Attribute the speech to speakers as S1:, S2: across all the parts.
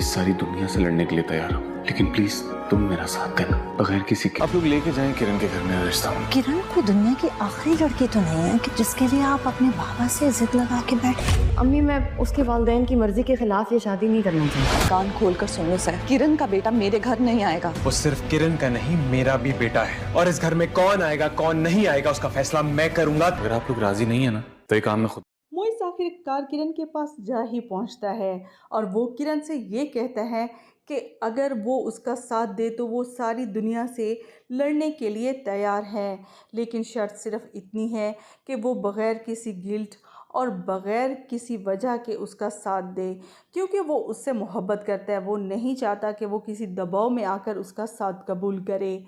S1: इस सारी दुनिया से लड़ने के लिए तैयार हूँ, लेकिन प्लीज तुम मेरा साथ देना, बगैर किसी के। आप लोग लेके जाएं किरण के घर में रिश्ता।
S2: किरण कोई दुनिया की आखिरी लड़की तो नहीं है कि जिसके लिए आप अपने बाबा से जिद लगा के बैठे।
S3: अम्मी, मैं उसके वालिदैन की मर्जी के खिलाफ ये शादी नहीं करना चाहती।
S2: कान खोल कर सुन लो सर, किरण का बेटा मेरे घर नहीं आएगा।
S4: वो सिर्फ किरण का नहीं, मेरा भी बेटा है, और इस घर में कौन आएगा कौन नहीं आएगा उसका फैसला मैं करूंगा।
S1: अगर आप लोग राजी नहीं है ना तो ये काम मैं खुद।
S5: मोइस आखिरकार किरण के पास जा ही पहुंचता है और वो किरण से ये कहता है कि अगर वो उसका साथ दे तो वो सारी दुनिया से लड़ने के लिए तैयार है, लेकिन शर्त सिर्फ इतनी है कि वो बग़ैर किसी गिल्ट और बग़ैर किसी वजह के उसका साथ दे, क्योंकि वो उससे मोहब्बत करता है। वो नहीं चाहता कि वो किसी दबाव में आकर उसका साथ कबूल करे।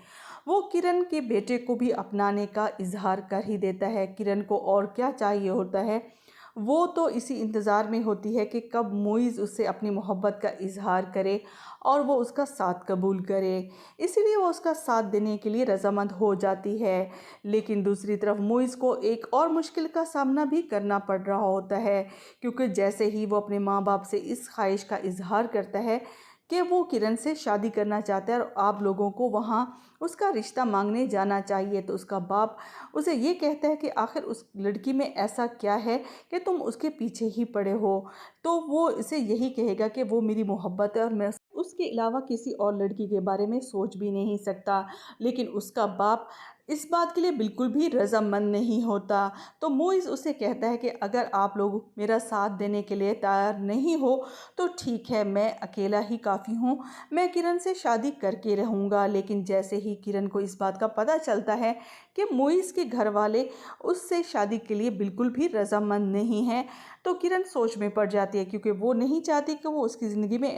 S5: वो किरण के बेटे को भी अपनाने का इजहार कर ही देता है। किरण को और क्या चाहिए होता है, वो तो इसी इंतज़ार में होती है कि कब मोइज़ उससे अपनी मोहब्बत का इजहार करे और वो उसका साथ कबूल करे। इसीलिए वो उसका साथ देने के लिए रज़ामंद हो जाती है। लेकिन दूसरी तरफ मोइज़ को एक और मुश्किल का सामना भी करना पड़ रहा होता है, क्योंकि जैसे ही वो अपने माँ बाप से इस ख्वाहिश का इजहार करता है कि वो किरण से शादी करना चाहता है और आप लोगों को वहाँ उसका रिश्ता मांगने जाना चाहिए, तो उसका बाप उसे ये कहता है कि आखिर उस लड़की में ऐसा क्या है कि तुम उसके पीछे ही पड़े हो। तो वो इसे यही कहेगा कि वो मेरी मोहब्बत है और मैं उसके अलावा किसी और लड़की के बारे में सोच भी नहीं सकता। लेकिन उसका बाप इस बात के लिए बिल्कुल भी रज़ामंद नहीं होता। तो मोइज़ उसे कहता है कि अगर आप लोग मेरा साथ देने के लिए तैयार नहीं हो तो ठीक है, मैं अकेला ही काफ़ी हूँ, मैं किरण से शादी करके रहूँगा। लेकिन जैसे ही किरण को इस बात का पता चलता है कि मोइज़ के घर वाले उससे शादी के लिए बिल्कुल भी रज़ामंद नहीं हैं, तो किरण सोच में पड़ जाती है, क्योंकि वो नहीं चाहती कि वो उसकी ज़िंदगी में